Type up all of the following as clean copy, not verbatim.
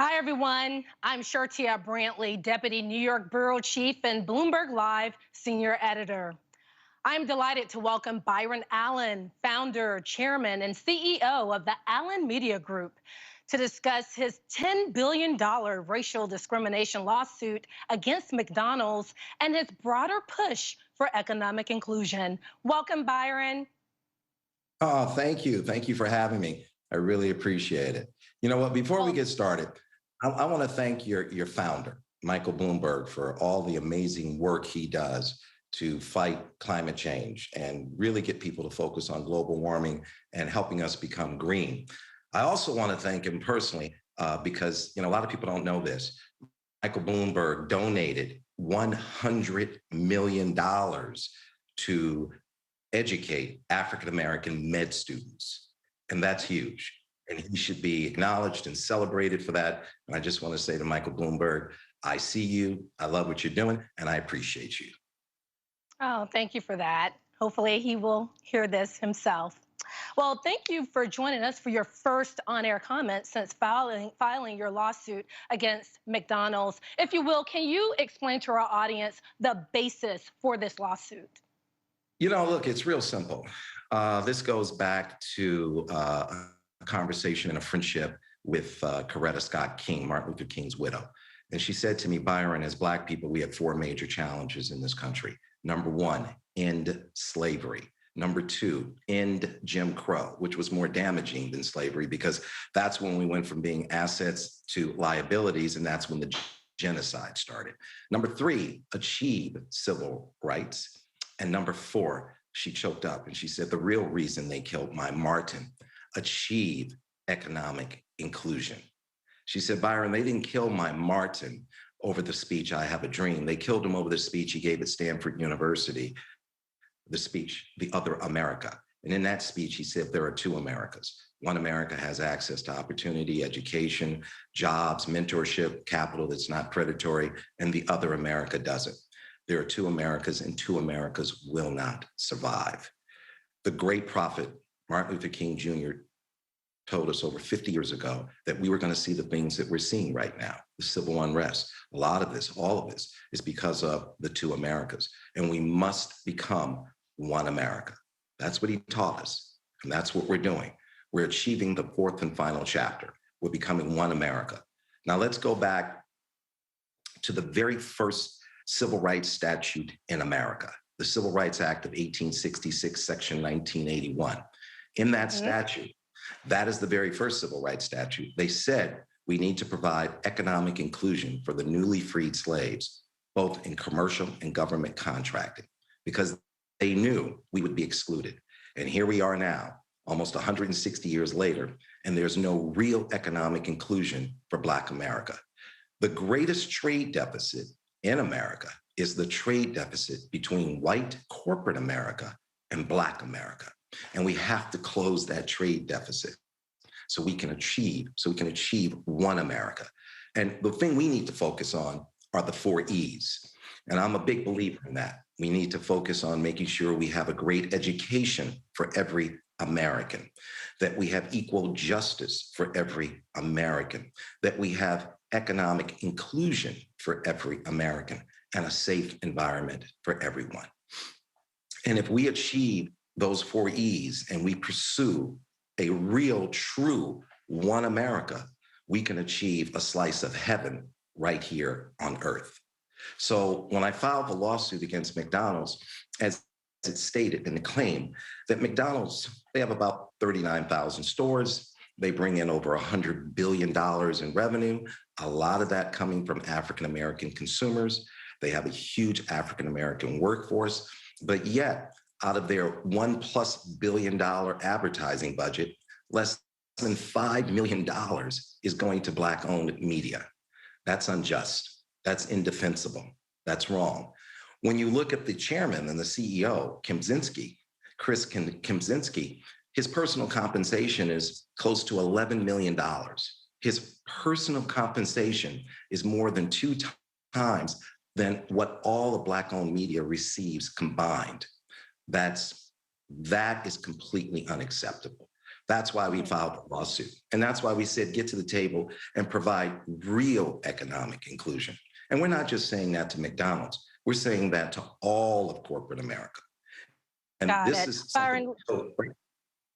Hi, everyone. I'm Shartia Brantley, Deputy New York Bureau Chief and Bloomberg Live Senior Editor. I'm delighted to welcome Byron Allen, founder, chairman, and CEO of the Allen Media Group, to discuss his $10 billion racial discrimination lawsuit against McDonald's and his broader push for economic inclusion. Welcome, Byron. Oh, thank you. Thank you for having me. I really appreciate it. You know what? Before we Well, get started, I want to thank your founder, Michael Bloomberg, for all the amazing work he does to fight climate change and really get people to focus on global warming and helping us become green. I also want to thank him personally because a lot of people don't know this. Michael Bloomberg donated $100 million to educate African American med students. And that's huge. And he should be acknowledged and celebrated for that. And I just want to say to Michael Bloomberg, I see you, I love what you're doing, and I appreciate you. oh, thank you for that. Hopefully he will hear this himself. Well, thank you for joining us for your first on-air comment since filing your lawsuit against McDonald's. If you will, can you explain to our audience the basis for this lawsuit? Look, it's real simple. This goes back to a conversation and a friendship with Coretta Scott King, Martin Luther King's widow. And she said to me, Byron, as Black people, we have four major challenges in this country. Number one, end slavery. Number two, end Jim Crow, which was more damaging than slavery because that's when we went from being assets to liabilities, and that's when the genocide started. Number three, achieve civil rights. And number four, she choked up and she said, the real reason they killed my Martin, achieve economic inclusion. She said, Byron, they didn't kill my Martin over the speech, I Have a Dream. They killed him over the speech he gave at Stanford University, the speech, The Other America. And in that speech, he said, there are two Americas. One America has access to opportunity, education, jobs, mentorship, capital that's not predatory, and the other America doesn't. There are two Americas, and two Americas will not survive. The great prophet, Martin Luther King Jr., told us over 50 years ago that we were going to see the things that we're seeing right now, the civil unrest. A lot of this, all of this, is because of the two Americas. And we must become one America. That's what he taught us. And that's what we're doing. We're achieving the fourth and final chapter. We're becoming one America. Now let's go back to the very first civil rights statute in America, the Civil Rights Act of 1866, Section 1981. In that statute, that is the very first civil rights statute. They said we need to provide economic inclusion for the newly freed slaves, both in commercial and government contracting, because they knew we would be excluded. And here we are now, almost 160 years later, and there's no real economic inclusion for Black America. The greatest trade deficit in America is the trade deficit between white corporate America and Black America. And we have to close that trade deficit so we can achieve one America. And the thing we need to focus on are the four E's. And I'm a big believer in that. We need to focus on making sure we have a great education for every American, that we have equal justice for every American, that we have economic inclusion for every American, and a safe environment for everyone. And if we achieve those four E's and we pursue a real, true one America, we can achieve a slice of heaven right here on earth. So when I filed the lawsuit against McDonald's, as it stated in the claim that McDonald's, they have about 39,000 stores. They bring in over $100 billion in revenue, a lot of that coming from African-American consumers. They have a huge African-American workforce, but yet out of their $1+ billion advertising budget, less than $5 million is going to Black-owned media. That's unjust. That's indefensible. That's wrong. When you look at the chairman and the CEO, Chris Kempczynski, his personal compensation is close to $11 million. His personal compensation is more than 2 times than what all the Black-owned media receives combined. That is completely unacceptable. That's why we filed a lawsuit. And that's why we said, get to the table and provide real economic inclusion. And we're not just saying that to McDonald's, we're saying that to all of corporate America. And Got this it. is something, Byron,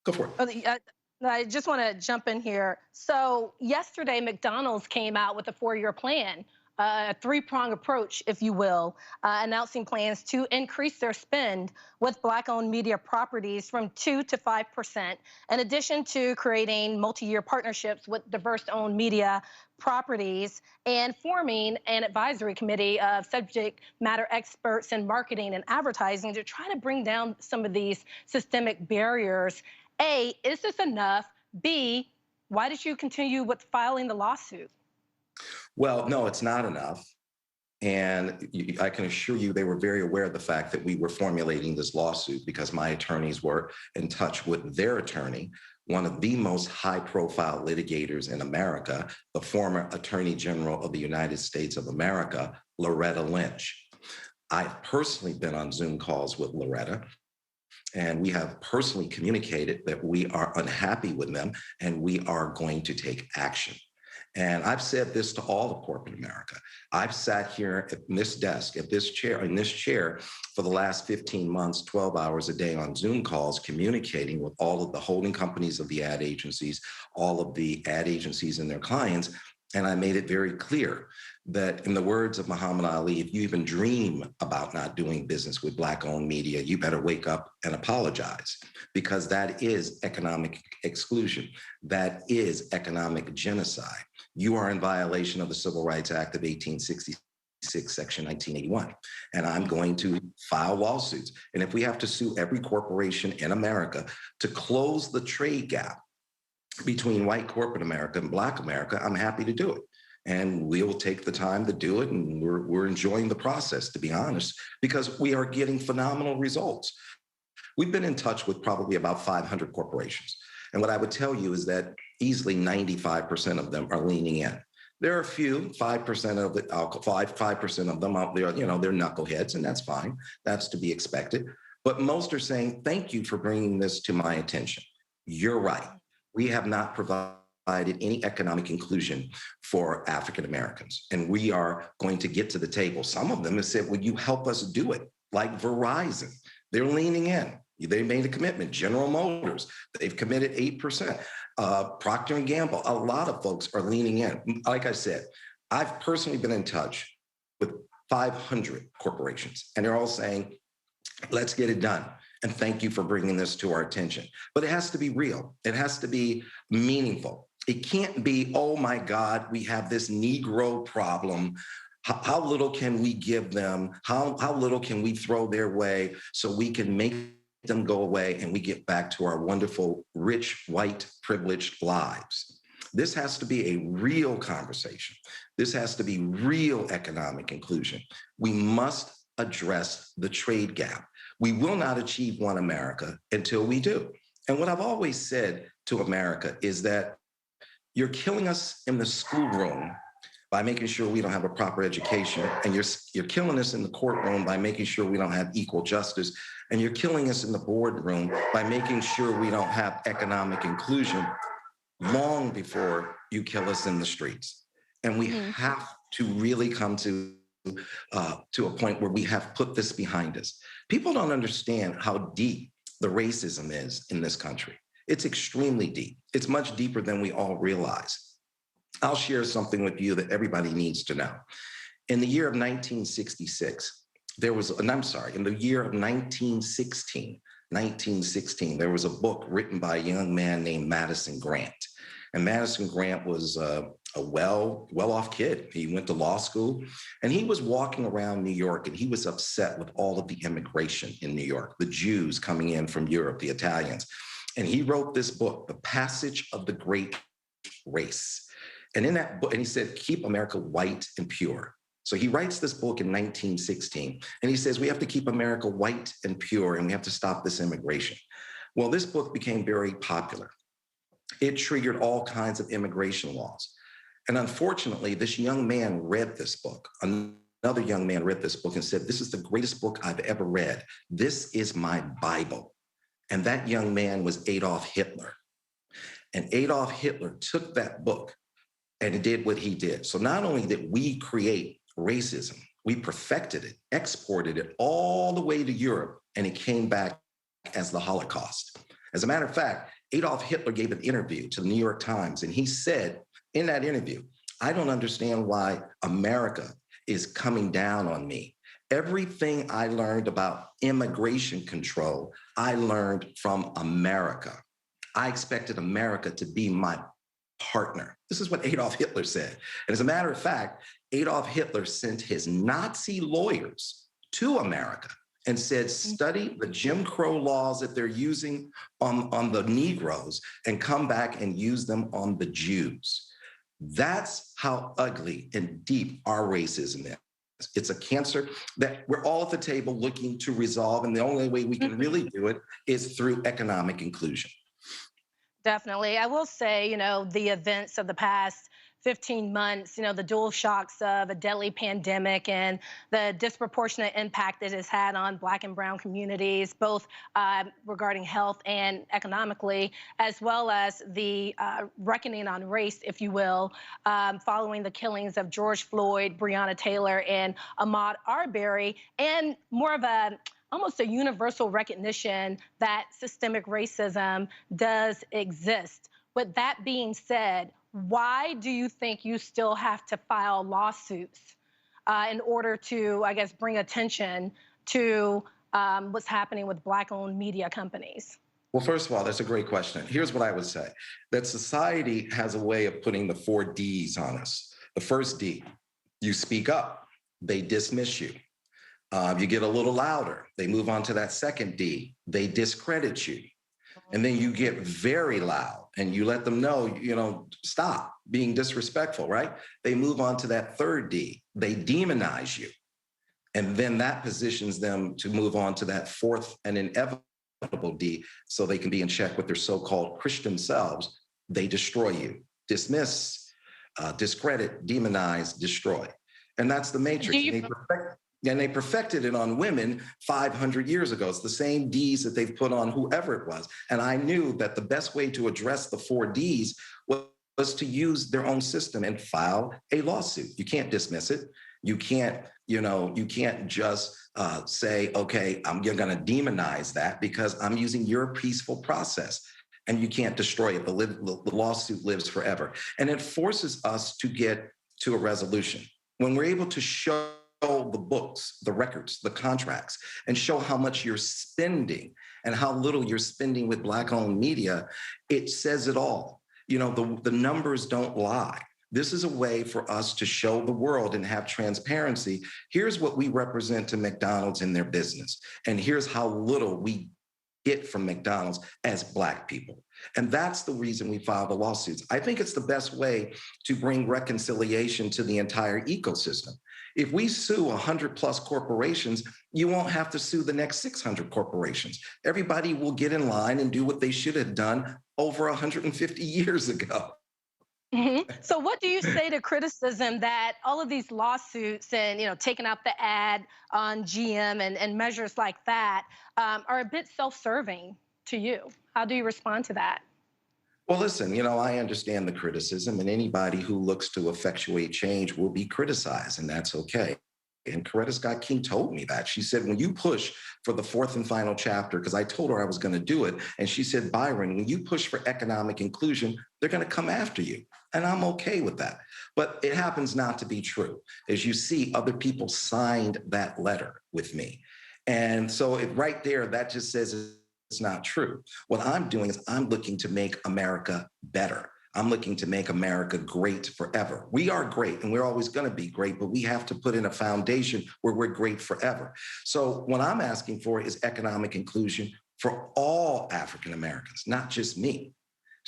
go for it. I just want to jump in here. So yesterday, McDonald's came out with a 4-year plan, a three-prong approach, if you will, announcing plans to increase their spend with Black-owned media properties from 2 to 5%, in addition to creating multi-year partnerships with diverse-owned media properties and forming an advisory committee of subject matter experts in marketing and advertising to try to bring down some of these systemic barriers. A, is this enough? B, why did you continue with filing the lawsuit? Well, no, it's not enough. And I can assure you they were very aware of the fact that we were formulating this lawsuit because my attorneys were in touch with their attorney, one of the most high-profile litigators in America, the former Attorney General of the United States of America, Loretta Lynch. I've personally been on Zoom calls with Loretta, and we have personally communicated that we are unhappy with them and we are going to take action. And I've said this to all of corporate America. I've sat here at this desk, at this chair, in this chair for the last 15 months, 12 hours a day on Zoom calls, communicating with all of the holding companies of the ad agencies, all of the ad agencies and their clients. And I made it very clear that, in the words of Muhammad Ali, if you even dream about not doing business with Black-owned media, you better wake up and apologize, because that is economic exclusion. That is economic genocide. You are in violation of the Civil Rights Act of 1866, Section 1981. And I'm going to file lawsuits. And if we have to sue every corporation in America to close the trade gap between white corporate America and Black America, I'm happy to do it. And we'll take the time to do it. And we're enjoying the process, to be honest, because we are getting phenomenal results. We've been in touch with probably about 500 corporations. And what I would tell you is that easily 95% of them are leaning in. There are a few, 5% of it, 5% of them out there, they're knuckleheads, and that's fine. That's to be expected. But most are saying, thank you for bringing this to my attention. You're right. We have not provided any economic inclusion for African Americans. And we are going to get to the table. Some of them have said, will you help us do it? Like Verizon, they're leaning in. They made a commitment. General Motors, they've committed 8%. Procter & Gamble, a lot of folks are leaning in. Like I said, I've personally been in touch with 500 corporations, and they're all saying, let's get it done. And thank you for bringing this to our attention. But it has to be real. It has to be meaningful. It can't be, oh my God, we have this Negro problem. How little can we give them? How little can we throw their way so we can make them go away and we get back to our wonderful, rich, white, privileged lives? This has to be a real conversation. This has to be real economic inclusion. We must address the trade gap. We will not achieve one America until we do. And what I've always said to America is that you're killing us in the schoolroom by making sure we don't have a proper education, and you're killing us in the courtroom by making sure we don't have equal justice, and you're killing us in the boardroom by making sure we don't have economic inclusion long before you kill us in the streets. And we have to really come to a point where we have put this behind us. People don't understand how deep the racism is in this country. It's extremely deep. It's much deeper than we all realize. I'll share something with you that everybody needs to know. In the year of 1966, in the year of 1916, there was a book written by a young man named Madison Grant. And Madison Grant was a well-off kid. He went to law school, and he was walking around New York, and he was upset with all of the immigration in New York, the Jews coming in from Europe, the Italians. And he wrote this book, The Passage of the Great Race. And in that book, and he said, keep America white and pure. So he writes this book in 1916, and he says, we have to keep America white and pure, and we have to stop this immigration. Well, this book became very popular. It triggered all kinds of immigration laws. And unfortunately, this young man read this book. Another young man read this book and said, this is the greatest book I've ever read. This is my Bible. And that young man was Adolf Hitler. And Adolf Hitler took that book and did what he did. So not only did we create racism, we perfected it, exported it all the way to Europe, and it came back as the Holocaust. As a matter of fact, Adolf Hitler gave an interview to the New York Times, and he said in that interview, I don't understand why America is coming down on me. Everything I learned about immigration control, I learned from America. I expected America to be my partner. This is what Adolf Hitler said. And as a matter of fact, Adolf Hitler sent his Nazi lawyers to America and said, study the Jim Crow laws that they're using on the Negroes and come back and use them on the Jews. That's how ugly and deep our racism is. It's a cancer that we're all at the table looking to resolve. And the only way we can really do it is through economic inclusion. Definitely. I will say, the events of the past 15 months, the dual shocks of a deadly pandemic and the disproportionate impact it has had on Black and brown communities, both regarding health and economically, as well as the reckoning on race, if you will, following the killings of George Floyd, Breonna Taylor, and Ahmaud Arbery, and more of almost a universal recognition that systemic racism does exist. With that being said, why do you think you still have to file lawsuits in order to, I guess, bring attention to what's happening with Black-owned media companies? Well, first of all, that's a great question. Here's what I would say, that society has a way of putting the 4 Ds on us. The first D, you speak up, they dismiss you. You get a little louder, they move on to that second D, they discredit you. And then you get very loud and you let them know, stop being disrespectful, right? They move on to that third D, they demonize you. And then that positions them to move on to that fourth and inevitable D, so they can be in check with their so-called Christian selves. They destroy you, dismiss, discredit, demonize, destroy. And that's the matrix. And they perfected it on women 500 years ago. It's the same Ds that they've put on whoever it was. And I knew that the best way to address the 4 Ds was to use their own system and file a lawsuit. You can't dismiss it. You can't, you can't just say, okay, you're gonna demonize that because I'm using your peaceful process. And you can't destroy it. The lawsuit lives forever. And it forces us to get to a resolution. When we're able to show the books, the records, the contracts, and show how much you're spending and how little you're spending with Black-owned media, it says it all. The numbers don't lie. This is a way for us to show the world and have transparency. Here's what we represent to McDonald's in their business. And here's how little we get from McDonald's as Black people. And that's the reason we filed the lawsuits. I think it's the best way to bring reconciliation to the entire ecosystem. If we sue 100+ corporations, you won't have to sue the next 600 corporations. Everybody will get in line and do what they should have done over 150 years ago. So what do you say to criticism that all of these lawsuits and, taking out the ad on GM and measures like that are a bit self-serving to you? How do you respond to that? Well, listen, I understand the criticism, and anybody who looks to effectuate change will be criticized, and that's okay. And Coretta Scott King told me that. She said, when you push for the 4th and final chapter, because I told her I was going to do it, and she said, Byron, when you push for economic inclusion, they're going to come after you. And I'm okay with that. But it happens not to be true. As you see, other people signed that letter with me. And so right there, that just says it's not true. What I'm doing is I'm looking to make America better. I'm looking to make America great forever. We are great and we're always going to be great, but we have to put in a foundation where we're great forever. So what I'm asking for is economic inclusion for all African Americans, not just me.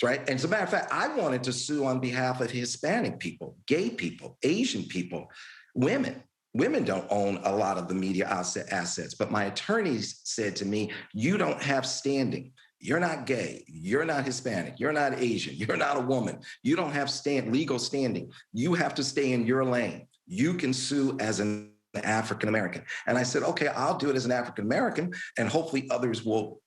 Right? And as a matter of fact, I wanted to sue on behalf of Hispanic people, gay people, Asian people, women. Women don't own a lot of the media assets, but my attorneys said to me, you don't have standing. You're not gay. You're not Hispanic. You're not Asian. You're not a woman. You don't have legal standing. You have to stay in your lane. You can sue as an African American. And I said, okay, I'll do it as an African American, and hopefully others will,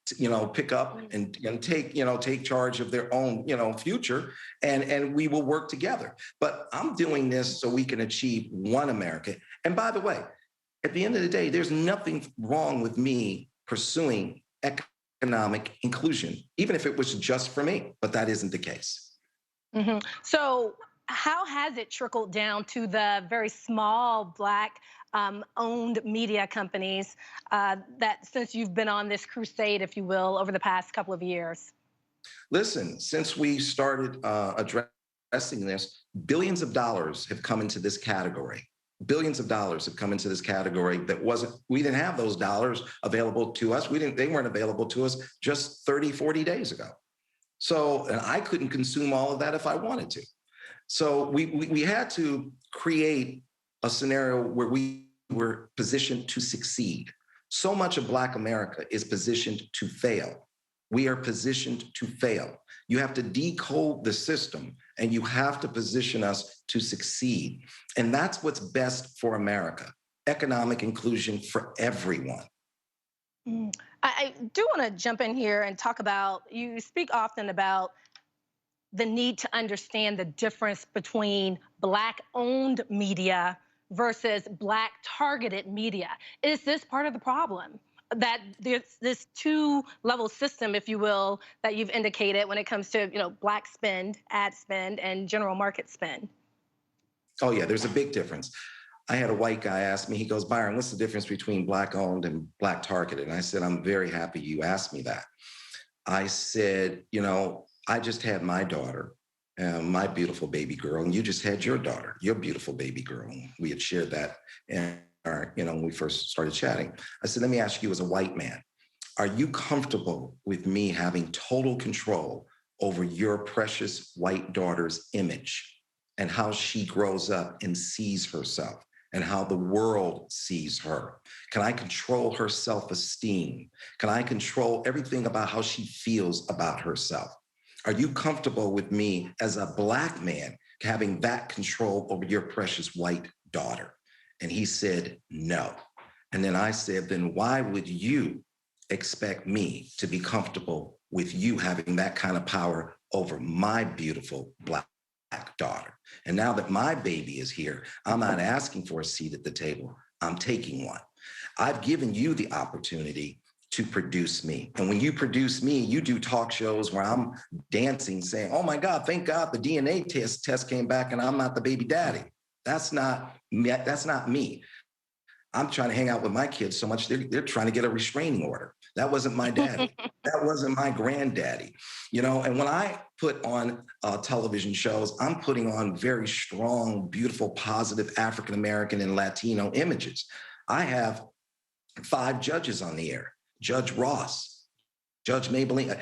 pick up and take charge of their own, future, and we will work together. But I'm doing this so we can achieve one America. And by the way, at the end of the day, there's nothing wrong with me pursuing economic inclusion, even if it was just for me, but that isn't the case. So how has it trickled down to the very small Black owned media companies that since you've been on this crusade, if you will, over the past couple of years? Listen, since we started addressing this, billions of dollars have come into this category. Billions of dollars have come into this category we didn't have those dollars available to us. They weren't available to us just 30, 40 days ago. So, and I couldn't consume all of that if I wanted to. So we had to create a scenario where we were positioned to succeed. So much of Black America is positioned to fail. We are positioned to fail. You have to decode the system, and you have to position us to succeed. And that's what's best for America, economic inclusion for everyone. I do want to jump in here and talk about, you speak often about the need to understand the difference between Black-owned media versus Black-targeted media. Is this part of the problem? That there's this two-level system, if you will, that you've indicated when it comes to, Black spend, ad spend, and general market spend? Oh yeah, there's a big difference. I had a white guy ask me, he goes, Byron, what's the difference between Black-owned and Black-targeted? And I said, I'm very happy you asked me that. I said, I just had my daughter, my beautiful baby girl, and you just had your daughter, your beautiful baby girl. We had shared that when we first started chatting. I said, let me ask you as a white man, are you comfortable with me having total control over your precious white daughter's image and how she grows up and sees herself and how the world sees her? Can I control her self-esteem? Can I control everything about how she feels about herself? Are you comfortable with me as a Black man having that control over your precious white daughter? And he said, no. And then I said, then why would you expect me to be comfortable with you having that kind of power over my beautiful Black daughter? And now that my baby is here, I'm not asking for a seat at the table, I'm taking one. I've given you the opportunity to produce me. And when you produce me, you do talk shows where I'm dancing, saying, oh my God, thank God the DNA test came back and I'm not the baby daddy. That's not me. I'm trying to hang out with my kids so much, they're trying to get a restraining order. That wasn't my daddy. That wasn't my granddaddy. And when I put on television shows, I'm putting on very strong, beautiful, positive African-American and Latino images. I have 5 judges on the air. Judge Ross, Judge Maybelline,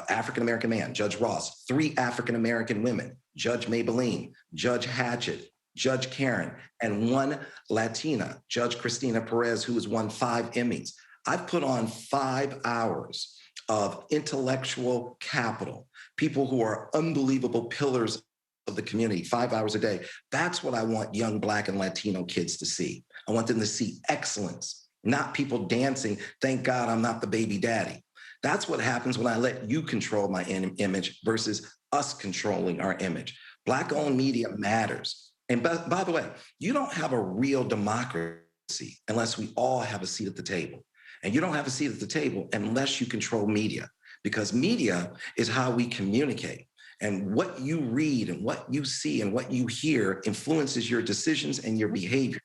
African-American man, Judge Ross, 3 African-American women, Judge Maybelline, Judge Hatchett, Judge Karen, and 1 Latina, Judge Christina Perez, who has won 5 Emmys. I've put on 5 hours of intellectual capital, people who are unbelievable pillars of the community, 5 hours a day. That's what I want young Black and Latino kids to see. I want them to see excellence, not people dancing, thank God I'm not the baby daddy. That's what happens when I let you control my image versus us controlling our image. Black-owned media matters. And by the way, you don't have a real democracy unless we all have a seat at the table. And you don't have a seat at the table unless you control media, because media is how we communicate. And what you read and what you see and what you hear influences your decisions and your behavior.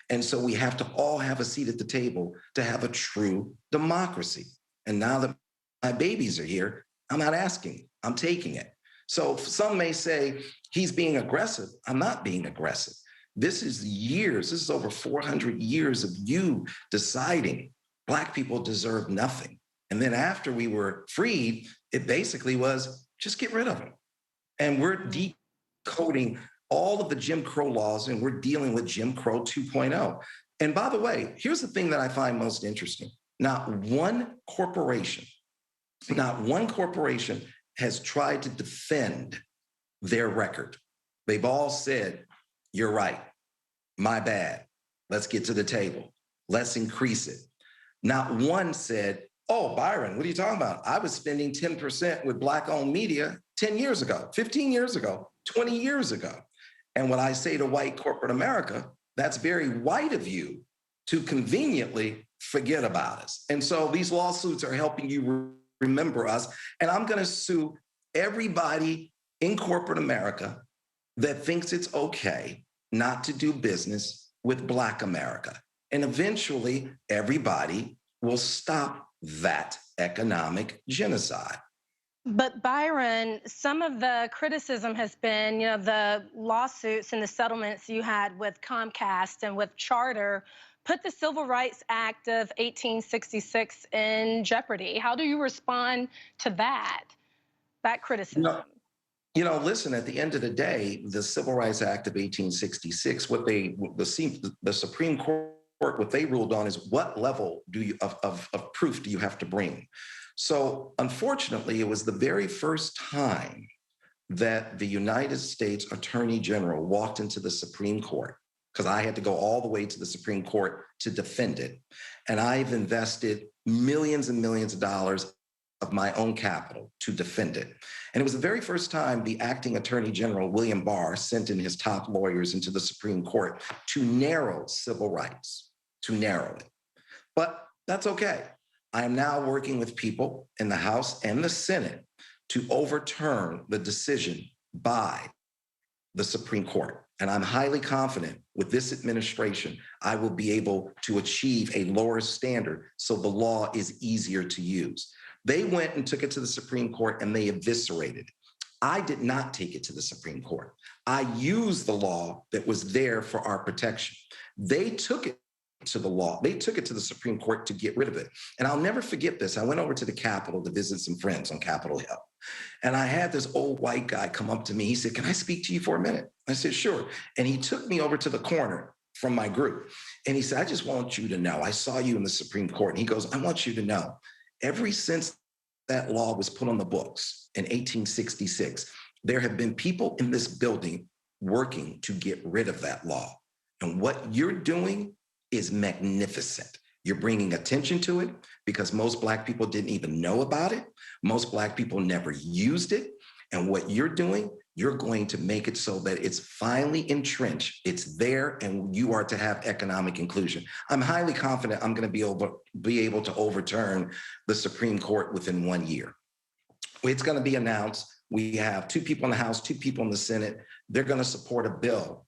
And so we have to all have a seat at the table to have a true democracy. And now that my babies are here, I'm not asking, I'm taking it. So some may say he's being aggressive. I'm not being aggressive. This is years, this is over 400 years of you deciding Black people deserve nothing. And then after we were freed, it basically was just get rid of them. And we're decoding all of the Jim Crow laws, and we're dealing with Jim Crow 2.0. And by the way, here's the thing that I find most interesting. Not one corporation has tried to defend their record. They've all said, you're right, my bad, Let's get to the table. Let's increase it. Not one said, oh, Byron, what are you talking about? I was spending 10% with Black-owned media 10 years ago, 15 years ago, 20 years ago. And when I say to white corporate America, that's very white of you to conveniently forget about us. And so these lawsuits are helping you remember us. And I'm going to sue everybody in corporate America that thinks it's okay not to do business with Black America. And eventually, everybody will stop that economic genocide. But Byron, some of the criticism has been, the lawsuits and the settlements you had with Comcast and with Charter put the Civil Rights Act of 1866 in jeopardy. How do you respond to that criticism? Listen, at the end of the day, the Civil Rights Act of 1866, the Supreme Court, what they ruled on is what level of proof do you have to bring? So unfortunately, it was the very first time that the United States Attorney General walked into the Supreme Court, because I had to go all the way to the Supreme Court to defend it. And I've invested millions and millions of dollars of my own capital to defend it. And it was the very first time the acting Attorney General, William Barr, sent in his top lawyers into the Supreme Court to narrow civil rights, to narrow it. But that's okay. I am now working with people in the House and the Senate to overturn the decision by the Supreme Court. And I'm highly confident with this administration, I will be able to achieve a lower standard so the law is easier to use. They went and took it to the Supreme Court and they eviscerated it. I did not take it to the Supreme Court. I used the law that was there for our protection. They took it to the law. They took it to the Supreme Court to get rid of it. And I'll never forget this. I went over to the Capitol to visit some friends on Capitol Hill. And I had this old white guy come up to me. He said, can I speak to you for a minute? I said, sure. And he took me over to the corner from my group. And he said, I just want you to know, I saw you in the Supreme Court. And he goes, I want you to know, ever since that law was put on the books in 1866, there have been people in this building working to get rid of that law. And what you're doing is magnificent. You're bringing attention to it because most Black people didn't even know about it. Most Black people never used it. And what you're doing, you're going to make it so that it's finally entrenched. It's there, and you are to have economic inclusion. I'm highly confident I'm going to be able to overturn the Supreme Court within 1 year. It's going to be announced. We have 2 people in the House, 2 people in the Senate. They're going to support a bill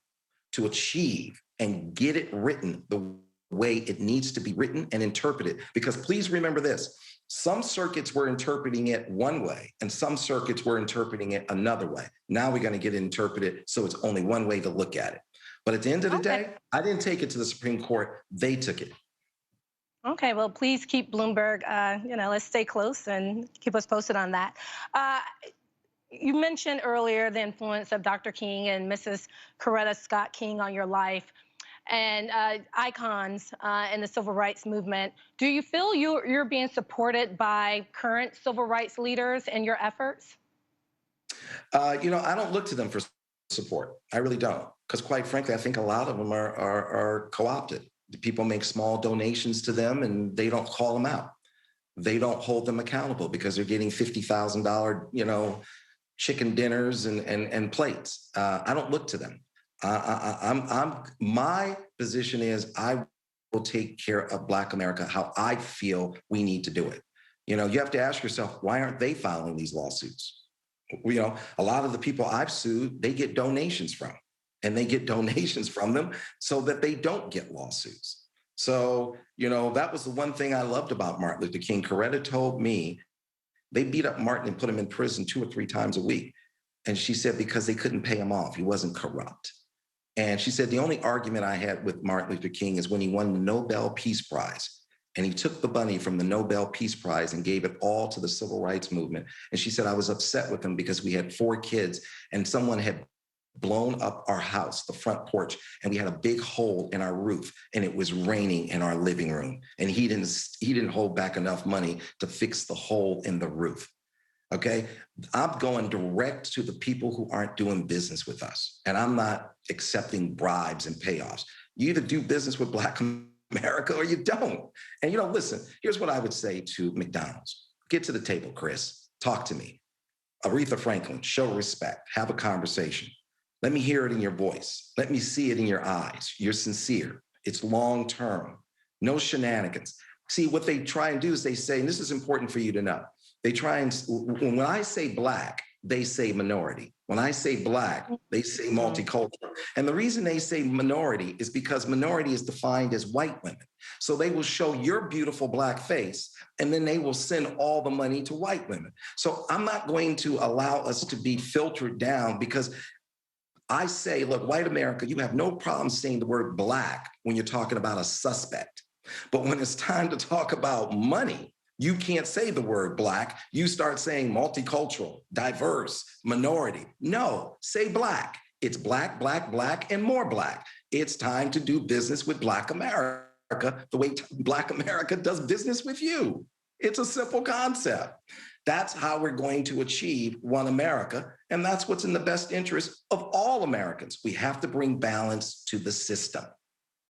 to achieve and get it written the way it needs to be written and interpreted. Because please remember this, some circuits were interpreting it one way and some circuits were interpreting it another way. Now we're going to get it interpreted so it's only one way to look at it. But at the end of the day, I didn't take it to the Supreme Court. They took it. Okay, well, please keep Bloomberg, let's stay close and keep us posted on that. You mentioned earlier the influence of Dr. King and Mrs. Coretta Scott King on your life and icons in the civil rights movement. Do you feel you're being supported by current civil rights leaders in your efforts? I don't look to them for support. I really don't. Because quite frankly, I think a lot of them are co-opted. People make small donations to them and they don't call them out. They don't hold them accountable because they're getting $50,000, chicken dinners and plates. I don't look to them. My position is I will take care of Black America how I feel we need to do it. You have to ask yourself, why aren't they filing these lawsuits? A lot of the people I've sued, they get donations from, and they get donations from them so that they don't get lawsuits. So, that was the one thing I loved about Martin Luther King. Coretta told me they beat up Martin and put him in prison 2 or 3 times a week. And she said, because they couldn't pay him off, he wasn't corrupt. And she said, the only argument I had with Martin Luther King is when he won the Nobel Peace Prize and he took the money from the Nobel Peace Prize and gave it all to the civil rights movement. And she said, I was upset with him because we had 4 kids and someone had blown up our house, the front porch, and we had a big hole in our roof and it was raining in our living room. And he didn't hold back enough money to fix the hole in the roof. Okay, I'm going direct to the people who aren't doing business with us. And I'm not accepting bribes and payoffs. You either do business with Black America or you don't. And, listen, here's what I would say to McDonald's. Get to the table, Chris. Talk to me. Aretha Franklin, show respect. Have a conversation. Let me hear it in your voice. Let me see it in your eyes. You're sincere. It's long term. No shenanigans. See, what they try and do is they say, and this is important for you to know, they try and, when I say Black, they say minority. When I say Black, they say multicultural. And the reason they say minority is because minority is defined as white women. So they will show your beautiful Black face, and then they will send all the money to white women. So I'm not going to allow us to be filtered down, because I say, look, white America, you have no problem saying the word Black when you're talking about a suspect. But when it's time to talk about money, you can't say the word Black. You start saying multicultural, diverse, minority. No, say Black. It's Black, Black, Black, and more Black. It's time to do business with Black America the way Black America does business with you. It's a simple concept. That's how we're going to achieve one America. And that's what's in the best interest of all Americans. We have to bring balance to the system.